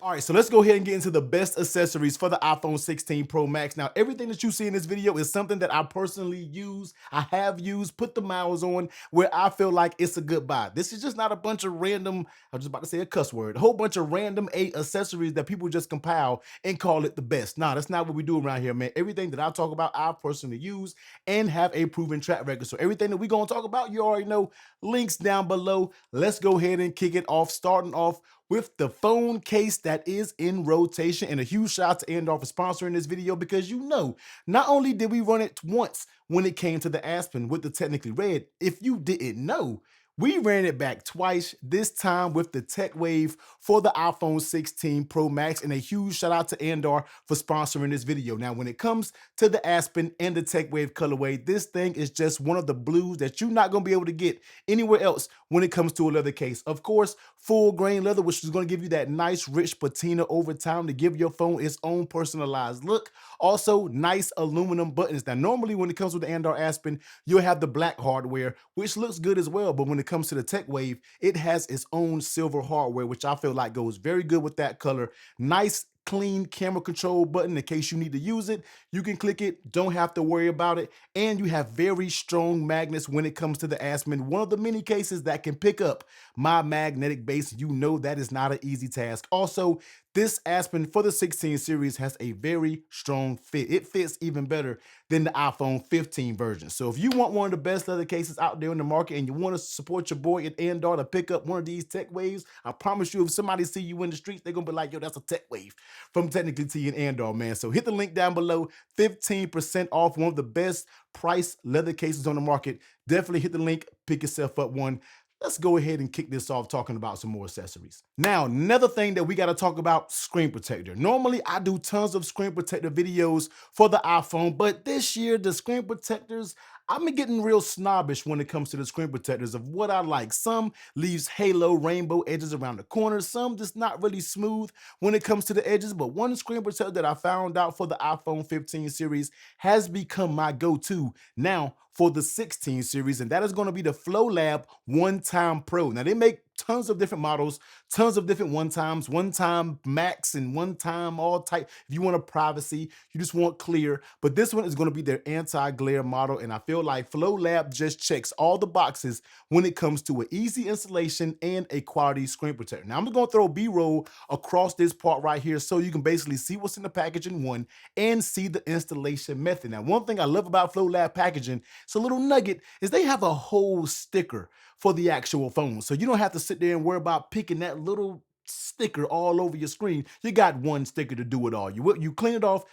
All right, so let's go ahead and get into the best accessories for the iPhone 16 Pro Max. Now, everything that you see in this video is something that I personally use, I have used, put the miles on, where I feel like it's a good buy. This is just not a bunch of random, I was just about to say a cuss word, a whole bunch of random accessories that people just compile and call it the best. Nah, that's not what we do around here, man. Everything that I talk about, I personally use and have a proven track record. So everything that we're gonna talk about, you already know, links down below. Let's go ahead and kick it off, starting off with the phone case that is in rotation. And a huge shout out to Andar for sponsoring this video, because you know, not only did we run it once when it came to the Aspen with the technically red, if you didn't know, we ran it back twice, this time with the Tech Wave for the iPhone 16 Pro Max. And a huge shout out to Andar for sponsoring this video. Now, when it comes to the Aspen and the Tech Wave colorway, this thing is just one of the blues that you're not gonna be able to get anywhere else when it comes to a leather case. Of course, full grain leather, which is gonna give you that nice rich patina over time to give your phone its own personalized look. Also, nice aluminum buttons. Now, normally when it comes with the Andar Aspen, you'll have the black hardware, which looks good as well. But when it comes to the Tech Wave, it has its own silver hardware, which I feel like goes very good with that color. Nice clean camera control button in case you need to use it. You can click it, don't have to worry about it. And you have very strong magnets when it comes to the Aspen. One of the many cases that can pick up my magnetic base. You know that is not an easy task. Also, this Aspen for the 16 series has a very strong fit. It fits even better than the iPhone 15 version. So if you want one of the best leather cases out there in the market and you want to support your boy at Andar to pick up one of these Tech Waves, I promise you, if somebody see you in the streets, they're going to be like, yo, that's a Tech Wave from Technically T and Andar, man. So hit the link down below, 15% off one of the best price leather cases on the market. Definitely hit the link, pick yourself up one. Let's go ahead and kick this off talking about some more accessories. Now, another thing that we got to talk about, screen protector. Normally, I do tons of screen protector videos for the iPhone, but this year, the screen protectors, I'm getting real snobbish when it comes to the screen protectors of what I like. Some leaves halo rainbow edges around the corners. Some just not really smooth when it comes to the edges. But one screen protector that I found out for the iPhone 15 series has become my go-to now for the 16 series, and that is going to be the Flolab OneTimePro. Now, they make tons of different models, tons of different one time max and one time all type. If you want a privacy, you just want clear, but this one is going to be their anti-glare model. And I feel like Flolab just checks all the boxes when it comes to an easy installation and a quality screen protector. Now I'm going to throw B-roll across this part right here so you can basically see what's in the package in one and see the installation method. Now, one thing I love about Flolab packaging, it's a little nugget, is they have a whole sticker for the actual phone. So you don't have to sit there and worry about picking that little sticker all over your screen. You got one sticker to do it all. You clean it off,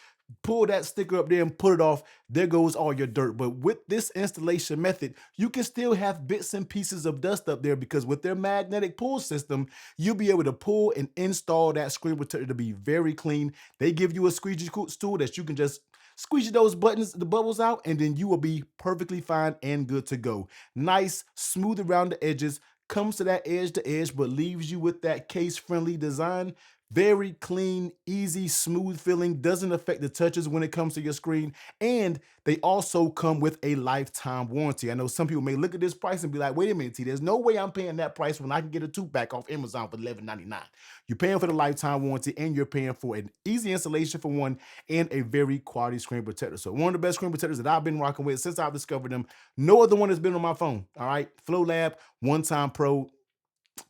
pull that sticker up there and put it off. There goes all your dirt. But with this installation method, you can still have bits and pieces of dust up there, because with their magnetic pull system, you'll be able to pull and install that screen protector to be very clean. They give you a squeegee tool that you can just squeeze those buttons, the bubbles out, and then you will be perfectly fine and good to go. Nice, smooth around the edges, comes to that edge to edge, but leaves you with that case-friendly design. Very clean, easy, smooth feeling, doesn't affect the touches when it comes to your screen. And they also come with a lifetime warranty. I know some people may look at this price and be like, wait a minute, T, there's no way I'm paying that price when I can get a two-pack off Amazon for $11.99. You're paying for the lifetime warranty, and you're paying for an easy installation for one, and a very quality screen protector. So one of the best screen protectors that I've been rocking with since I've discovered them. No other one has been on my phone, all right? Flolab OneTimePro,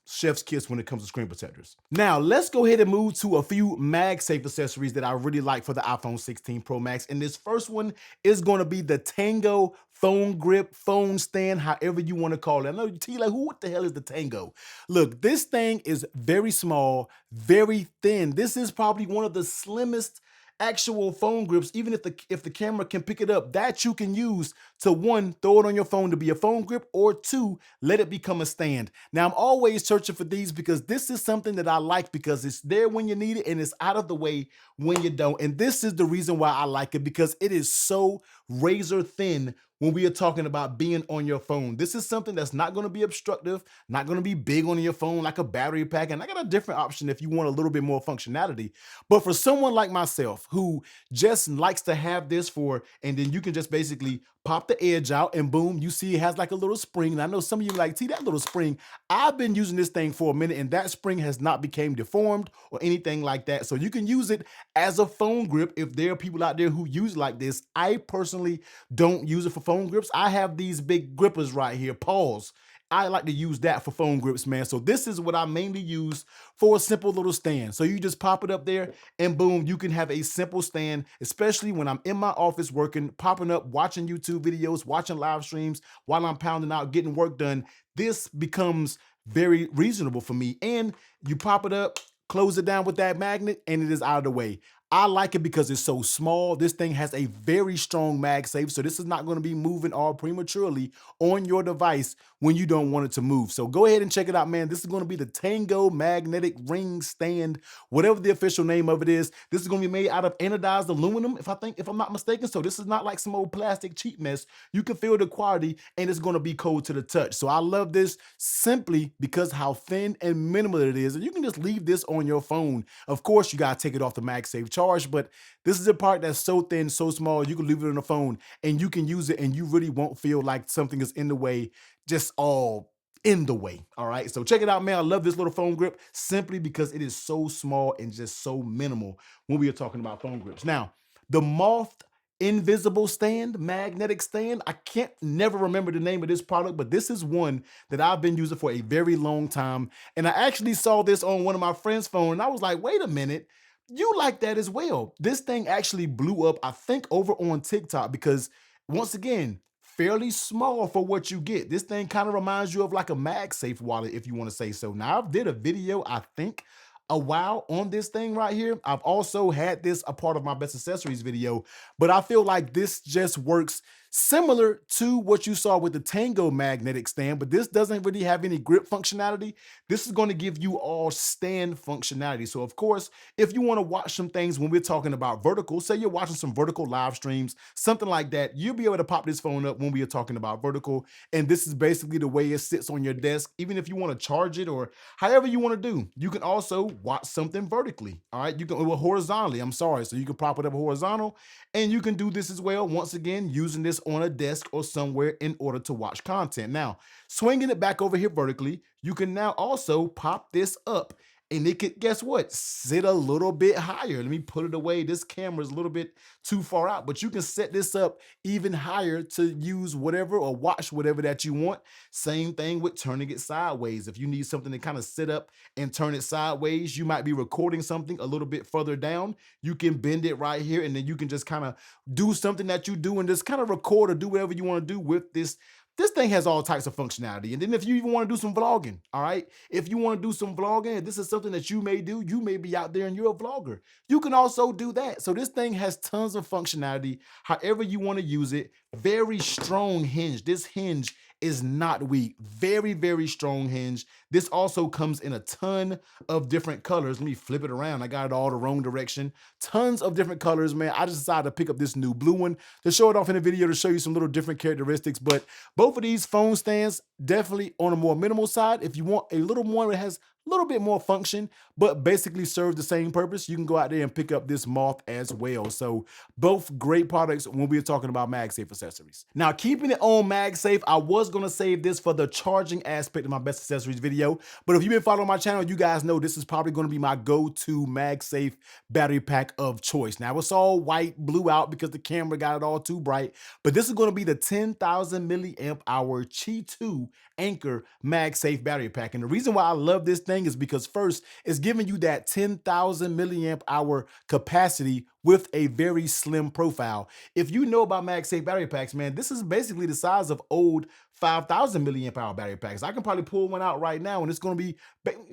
chef's kiss when it comes to screen protectors. Now, let's go ahead and move to a few MagSafe accessories that I really like for the iPhone 16 Pro Max. And this first one is going to be the Tango phone grip, phone stand, however you want to call it. I know you're like, what the hell is the Tango? Look, this thing is very small, very thin. This is probably one of the slimmest actual phone grips, even if the camera can pick it up, that you can use to, one, throw it on your phone to be a phone grip, or two, let it become a stand. Now, I'm always searching for these because this is something that I like, because it's there when you need it and it's out of the way when you don't. And this is the reason why I like it, because it is so razor thin when we are talking about being on your phone. This is something that's not going to be obstructive, not going to be big on your phone like a battery pack. And I got a different option if you want a little bit more functionality. But for someone like myself who just likes to have this for, and then you can just basically pop the edge out and boom, you see it has like a little spring. And I know some of you like, see that little spring. I've been using this thing for a minute and that spring has not became deformed or anything like that. So you can use it as a phone grip if there are people out there who use it like this. I personally don't use it for phone grips. I have these big grippers right here, paws. I like to use that for phone grips, man. So this is what I mainly use for a simple little stand. So you just pop it up there and boom, you can have a simple stand, especially when I'm in my office working, popping up, watching YouTube videos, watching live streams while I'm pounding out, getting work done. This becomes very reasonable for me. And you pop it up, close it down with that magnet, and it is out of the way. I like it because it's so small. This thing has a very strong MagSafe, so this is not going to be moving all prematurely on your device when you don't want it to move. So go ahead and check it out, man. This is going to be the Tango Magnetic Ring Stand, whatever the official name of it is. This is going to be made out of anodized aluminum, if I'm not mistaken. So this is not like some old plastic cheap mess. You can feel the quality, and it's going to be cold to the touch. So I love this simply because how thin and minimal it is, and you can just leave this on your phone. Of course, you got to take it off the MagSafe charge, but this is a part that's so thin, so small, you can leave it on the phone and you can use it and you really won't feel like something is in the way, just all in the way. All right. So check it out, man. I love this little phone grip simply because it is so small and just so minimal when we are talking about phone grips. Now, the Moft invisible stand, magnetic stand. I can't never remember the name of this product, but this is one that I've been using for a very long time. And I actually saw this on one of my friends' phone and I was like, wait a minute, you like that as well. This thing actually blew up, I think, over on TikTok because once again, fairly small for what you get. This thing kind of reminds you of like a MagSafe wallet, if you want to say so. Now, I did a video, I think, a while on this thing right here. I've also had this a part of my best accessories video, but I feel like this just works similar to what you saw with the Tango magnetic stand, but this doesn't really have any grip functionality. This is going to give you all stand functionality. So of course, if you want to watch some things when we're talking about vertical, say you're watching some vertical live streams, something like that, you'll be able to pop this phone up when we are talking about vertical. And this is basically the way it sits on your desk. Even if you want to charge it or however you want to do, you can also watch something vertically. All right. You can, well, horizontally, I'm sorry. So you can prop it up horizontal and you can do this as well. Once again, using this on a desk or somewhere in order to watch content. Now, swinging it back over here vertically, you can now also pop this up and it could, guess what? Sit a little bit higher. Let me put it away. This camera is a little bit too far out, but you can set this up even higher to use whatever or watch whatever that you want. Same thing with turning it sideways. If you need something to kind of sit up and turn it sideways, you might be recording something a little bit further down. You can bend it right here and then you can just kind of do something that you do and just kind of record or do whatever you want to do with this. This thing has all types of functionality. And then if you even want to do some vlogging, all right? If you want to do some vlogging, if this is something that you may do, you may be out there and you're a vlogger. You can also do that. So this thing has tons of functionality, however you want to use it. Very strong hinge. This hinge is not weak. Very, very strong hinge. This also comes in a ton of different colors. Let me flip it around. I got it all the wrong direction. Tons of different colors, man. I just decided to pick up this new blue one to show it off in the video to show you some little different characteristics. But both of these phone stands definitely on a more minimal side. If you want a little more that has a little bit more function, but basically serve the same purpose, you can go out there and pick up this Moft as well. So both great products when we're talking about MagSafe accessories. Now, keeping it on MagSafe, I was going to save this for the charging aspect of my best accessories video, but if you've been following my channel, you guys know this is probably going to be my go-to MagSafe battery pack of choice. Now, it's all white, blue out because the camera got it all too bright, but this is going to be the 10,000 milliamp hour Qi 2 Anker MagSafe battery pack. And the reason why I love this thing is because first, it's giving you that 10,000 milliamp hour capacity with a very slim profile. If you know about MagSafe battery packs, man, this is basically the size of old 5,000 milliamp hour battery packs. I can probably pull one out right now and it's going to be,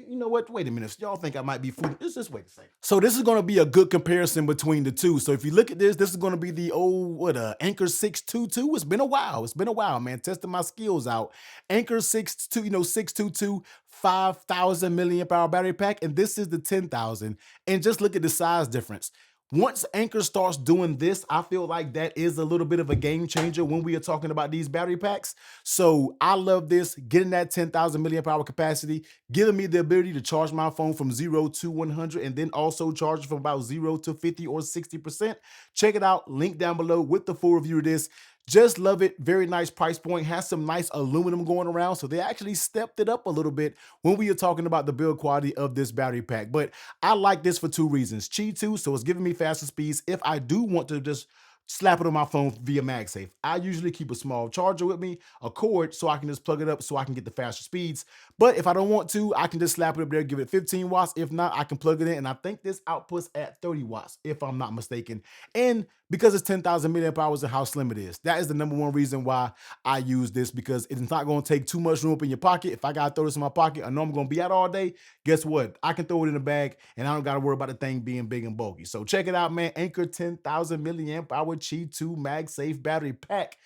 you know what? Wait a minute. Y'all think I might be fooling? Just wait a second. So this is going to be a good comparison between the two. So if you look at this, this is going to be the old, Anker 622. It's been a while. It's been a while, man. Testing my skills out. Anker 62, 622, 5,000 milliamp hour battery pack. And this is the 10,000. And just look at the size difference. Once Anker starts doing this, I feel like that is a little bit of a game changer when we are talking about these battery packs. So I love this, getting that 10,000 milliamp hour capacity, giving me the ability to charge my phone from 0 to 100 and then also charge it from about 0 to 50 or 60%. Check it out, link down below with the full review of this. Just love it. Very nice price point. Has some nice aluminum going around. So they actually stepped it up a little bit when we are talking about the build quality of this battery pack. But I like this for two reasons. Qi 2, so it's giving me faster speeds if I do want to just slap it on my phone via MagSafe. I usually keep a small charger with me, a cord, so I can just plug it up so I can get the faster speeds. But if I don't want to, I can just slap it up there, give it 15 watts. If not, I can plug it in, and I think this outputs at 30 watts, if I'm not mistaken. And because it's 10,000 milliamp hours and how slim it is, that is the number one reason why I use this, because it's not going to take too much room up in your pocket. If I got to throw this in my pocket, I know I'm going to be out all day. Guess what? I can throw it in a bag and I don't got to worry about the thing being big and bulky. So check it out, man. Anker 10,000 milliamp hour Qi 2 MagSafe battery pack.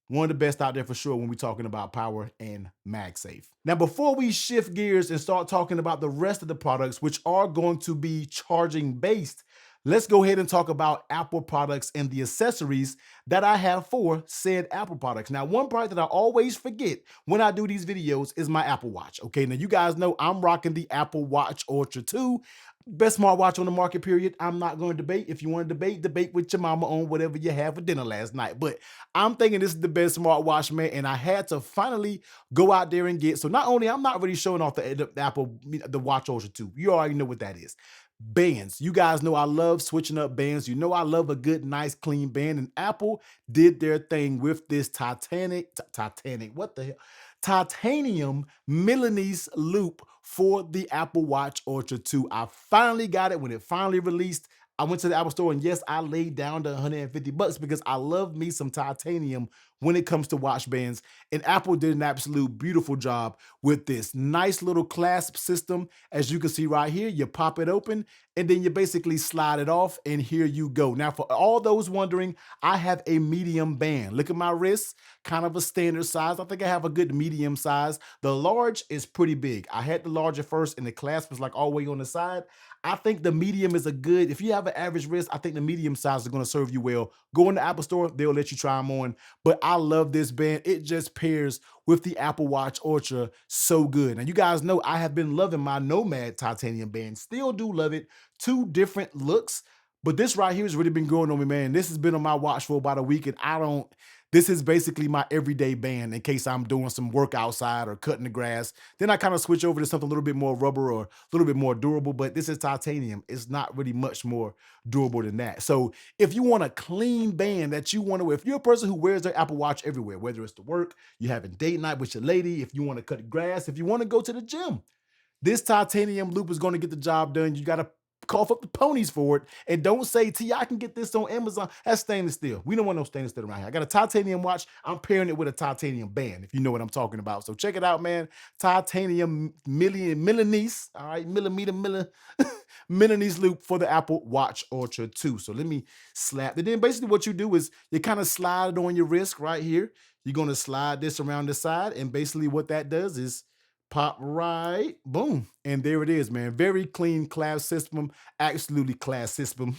One of the best out there for sure when we're talking about power and MagSafe. Now, before we shift gears and start talking about the rest of the products, which are going to be charging based, let's go ahead and talk about Apple products and the accessories that I have for said Apple products. Now, one part that I always forget when I do these videos is my Apple Watch. Okay, now you guys know I'm rocking the Apple Watch Ultra 2. Best smartwatch on the market, period. I'm not going to debate. If you want to debate with your mama on whatever you had for dinner last night. But I'm thinking this is the best smartwatch, man, and I had to finally go out there and get. So not only I'm not really showing off the Apple, the Watch Ultra 2. You already know what that is. Bands. You guys know I love switching up bands. You know I love a good, nice, clean band. And Apple did their thing with this what the hell? Titanium Milanese loop for the Apple Watch Ultra 2. I finally got it when it finally released. I went to the Apple store and yes, I laid down the 150 bucks because I love me some titanium when it comes to watch bands. And Apple did an absolute beautiful job with this nice little clasp system. As you can see right here, you pop it open and then you basically slide it off and here you go. Now, for all those wondering, I have a medium band. Look at my wrist, kind of a standard size. I think I have a good medium size. The large is pretty big. I had the large at first and the clasp was like all the way on the side. I think the medium is a good, if you have an average wrist, I think the medium size is going to serve you well. Go in the Apple store, they'll let you try them on. But I love this band. It just pairs with the Apple Watch Ultra so good. Now, you guys know I have been loving my Nomad titanium band. Still do love it. Two different looks. But this right here has really been growing on me, man. This has been on my watch for about a week, and this is basically my everyday band in case I'm doing some work outside or cutting the grass. Then I kind of switch over to something a little bit more rubber or a little bit more durable, but this is titanium. It's not really much more durable than that. So if you want a clean band that you want to wear, if you're a person who wears their Apple Watch everywhere, whether it's to work, you're having date night with your lady, if you want to cut grass, if you want to go to the gym, this titanium loop is going to get the job done. You got to cough up the ponies for it. And don't say, T, I can get this on Amazon. That's stainless steel. We don't want no stainless steel around here. I got a titanium watch. I'm pairing it with a titanium band, if you know what I'm talking about. So check it out, man. Titanium Milanese, all right, Milanese loop for the Apple Watch Ultra 2. So let me slap it. Then basically what you do is you kind of slide it on your wrist right here. You're going to slide this around the side. And basically what that does is pop right, boom. And there it is, man. Very clean clasp system. Absolutely class system.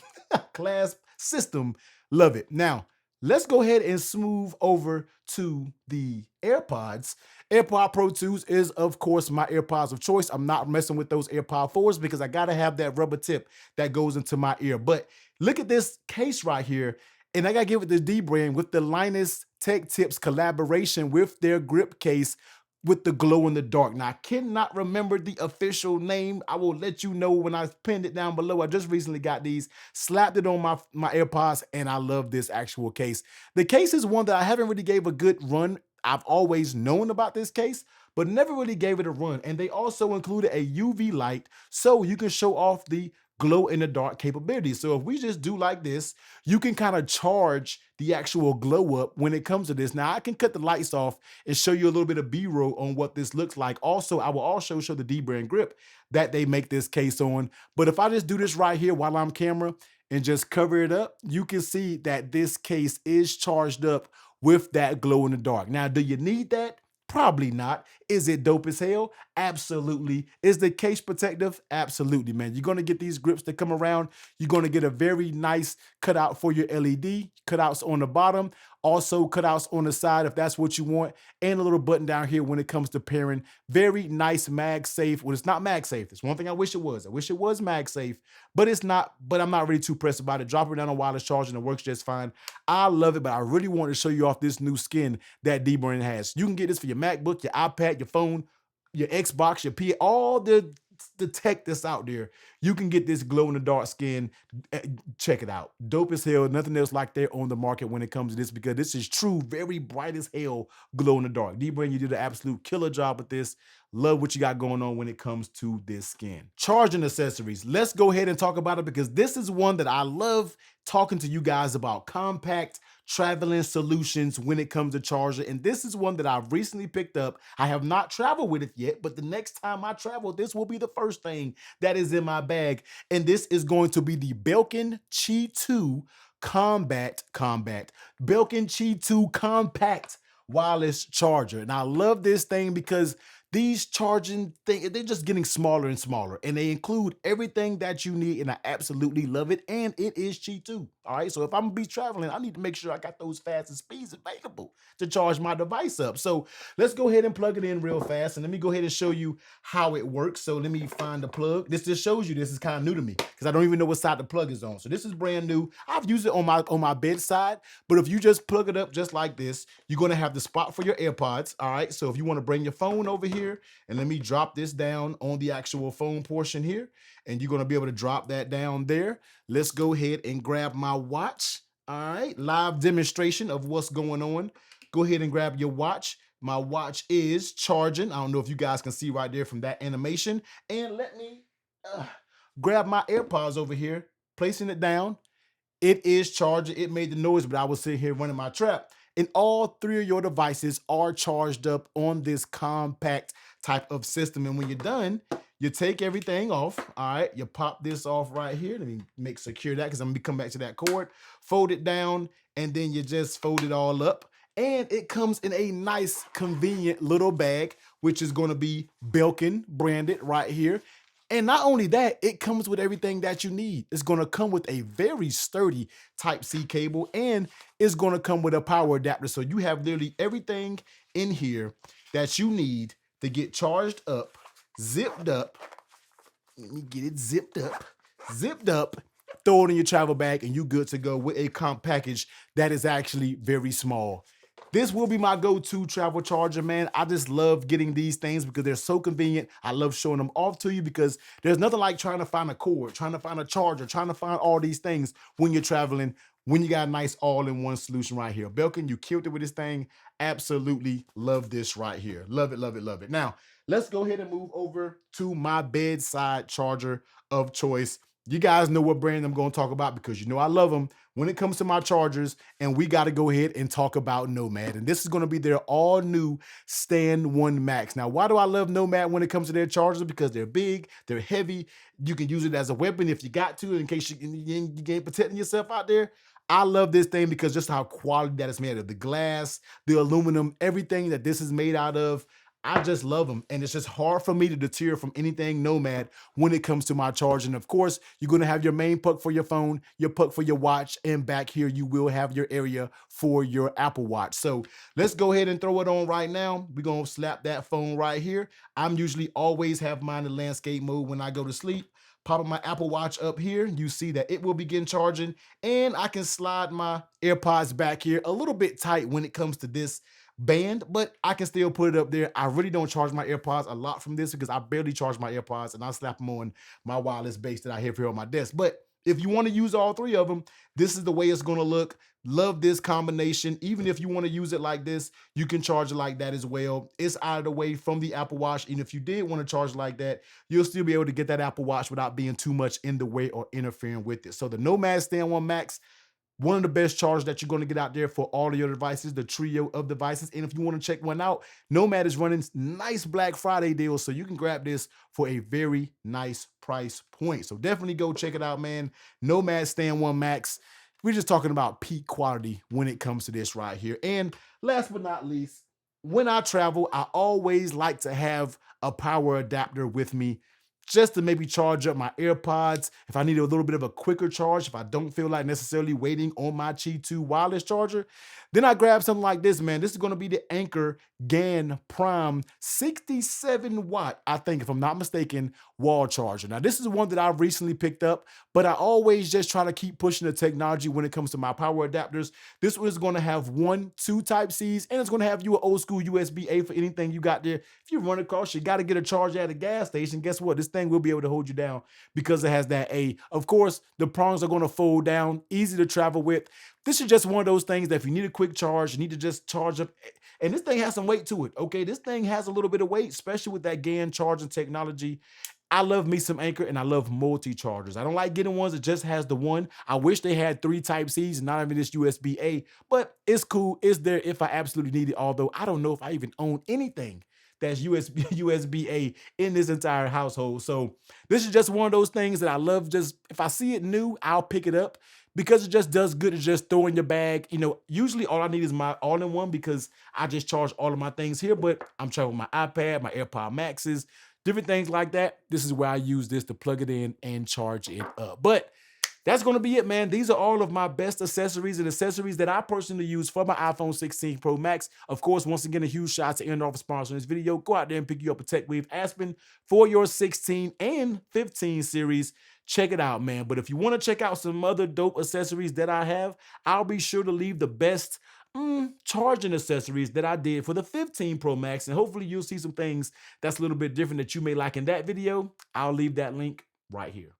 Clasp system. Love it. Now, let's go ahead and smooth over to the AirPods. AirPod Pro 2s is, of course, my AirPods of choice. I'm not messing with those AirPod 4s because I got to have that rubber tip that goes into my ear. But look at this case right here. And I got to give it the dBrand with the Linus Tech Tips collaboration with their grip case with the glow in the dark. Now, I cannot remember the official name. I will let you know when I pinned it down below. I just recently got these, slapped it on my AirPods, and I love this actual case. The case is one that I haven't really gave a good run. I've always known about this case, but never really gave it a run. And they also included a UV light so you can show off the glow in the dark capability. So if we just do like this, you can kind of charge the actual glow up when it comes to this. Now I can cut the lights off and show you a little bit of B-roll on what this looks like. Also, I will also show the dBrand grip that they make this case on. But if I just do this right here while I'm camera and just cover it up, you can see that this case is charged up with that glow in the dark. Now, do you need that? Probably not. Is it dope as hell? Absolutely. Is the case protective? Absolutely, man. You're going to get these grips that come around. You're going to get a very nice cutout for your LED, cutouts on the bottom, also cutouts on the side if that's what you want, and a little button down here when it comes to pairing. Very nice MagSafe. Well, it's not MagSafe. It's one thing I wish it was. I wish it was MagSafe, but it's not. But I'm not really too pressed about it. Drop it down on wireless charging. It works just fine. I love it, but I really want to show you off this new skin that dBrand has. You can get this for your MacBook, your iPad, your phone, your Xbox, your P, all the tech that's out there. You can get this glow in the dark skin. Check it out. Dope as hell. Nothing else like that on the market when it comes to this, because this is true, very bright as hell glow in the dark. dBrand, you did an absolute killer job with this. Love what you got going on when it comes to this skin. Charging accessories. Let's go ahead and talk about it, because this is one that I love talking to you guys about. Compact traveling solutions when it comes to charger. And this is one that I've recently picked up. I have not traveled with it yet, but the next time I travel, this will be the first thing that is in my bag. And this is going to be the Belkin Qi 2 Belkin Qi 2 Compact wireless charger. And I love this thing because these charging things, they're just getting smaller and smaller, and they include everything that you need, and I absolutely love it, and it is cheap too. All right, so if I'm gonna be traveling, I need to make sure I got those fastest speeds available to charge my device up. So let's go ahead and plug it in real fast, and let me go ahead and show you how it works. So let me find the plug. This just shows you this is kind of new to me, because I don't even know what side the plug is on. So this is brand new. I've used it on my bedside, but if you just plug it up just like this, you're gonna have the spot for your AirPods. All right, so if you want to bring your phone over here, and let me drop this down on the actual phone portion here, and you're going to be able to drop that down there. Let's go ahead and grab my watch. All right, live demonstration of what's going on. Go ahead and grab your watch. My watch is charging. I don't know if you guys can see right there from that animation. And let me grab my AirPods over here, placing it down. It is charging. It made the noise, but I was sitting here running my trap. And all three of your devices are charged up on this compact type of system. And when you're done, you take everything off. All right, you pop this off right here. Let me make secure that, because I'm gonna come back to that cord. Fold it down, and then you just fold it all up. And it comes in a nice, convenient little bag, which is gonna be Belkin branded right here. And not only that, it comes with everything that you need. It's going to come with a very sturdy Type-C cable, and it's going to come with a power adapter. So you have literally everything in here that you need to get charged up, zipped up. Let me get it zipped up, throw it in your travel bag, and you're good to go with a comp package that is actually very small. This will be my go-to travel charger, man. I just love getting these things because they're so convenient. I love showing them off to you, because there's nothing like trying to find a cord, trying to find a charger, trying to find all these things when you're traveling, when you got a nice all-in-one solution right here. Belkin, you killed it with this thing. Absolutely love this right here. Love it, love it, love it. Now, let's go ahead and move over to my bedside charger of choice. You guys know what brand I'm going to talk about, because you know I love them when it comes to my chargers, and we got to go ahead and talk about Nomad. And this is going to be their all new Stand One Max. Now, why do I love Nomad when it comes to their chargers? Because they're big, they're heavy. You can use it as a weapon if you got to, in case you ain't protecting yourself out there. I love this thing because just how quality that is made of. The glass, the aluminum, everything that this is made out of. I just love them, and it's just hard for me to deter from anything Nomad when it comes to my charging. Of course, you're going to have your main puck for your phone, your puck for your watch, and back here you will have your area for your Apple Watch. So let's go ahead and throw it on right now. We're going to slap that phone right here. I'm usually always have mine in landscape mode when I go to sleep. Popping my Apple Watch up here, you see that it will begin charging, and I can slide my AirPods back here a little bit tight when it comes to this band, but I can still put it up there. I really don't charge my AirPods a lot from this, because I barely charge my AirPods, and I slap them on my wireless base that I have here on my desk. But if you want to use all three of them, this is the way it's going to look. Love this combination. Even if you want to use it like this, you can charge it like that as well. It's out of the way from the Apple Watch, and if you did want to charge like that, you'll still be able to get that Apple Watch without being too much in the way or interfering with it. So the Nomad Stand One Max, one of the best chargers that you're going to get out there for all of your devices, the trio of devices. And if you want to check one out, Nomad is running nice Black Friday deals, so you can grab this for a very nice price point. So definitely go check it out, man. Nomad Stand One Max. We're just talking about peak quality when it comes to this right here. And last but not least, when I travel, I always like to have a power adapter with me just to maybe charge up my AirPods. If I need a little bit of a quicker charge, if I don't feel like necessarily waiting on my Qi 2 wireless charger, then I grab something like this, man. This is going to be the Anker GAN Prime 67 watt, I think, if I'm not mistaken, wall charger. Now, this is one that I recently picked up, but I always just try to keep pushing the technology when it comes to my power adapters. This one is going to have 2 Type C's, and it's going to have you an old school USB-A for anything you got there. If you run across, you got to get a charger at a gas station. Guess what? This thing will be able to hold you down because it has that A. Of course, the prongs are going to fold down, easy to travel with. This is just one of those things that if you need a quick charge, you need to just charge up. And this thing has some weight to it. Okay, this thing has a little bit of weight, especially with that GAN charging technology. I love me some Anker and I love multi-chargers. I don't like getting ones that just has the one. I wish they had 3 Type C's and not even this USB-A, but it's cool. It's there if I absolutely need it. Although I don't know if I even own anything that's USB-A in this entire household. So this is just one of those things that I love. Just if I see it new, I'll pick it up because it just does good to just throw in your bag. You know, usually all I need is my all-in-one because I just charge all of my things here, but I'm traveling with my iPad, my AirPod Maxes, different things like that. This is where I use this to plug it in and charge it up. But that's going to be it, man. These are all of my best accessories and accessories that I personally use for my iPhone 16 Pro Max. Of course, once again, a huge shout out to Andar for sponsoring this video. Go out there and pick you up a TechWave Aspen for your 16 and 15 series. Check it out, man. But if you want to check out some other dope accessories that I have, I'll be sure to leave the best charging accessories that I did for the 15 Pro Max. And hopefully you'll see some things that's a little bit different that you may like in that video. I'll leave that link right here.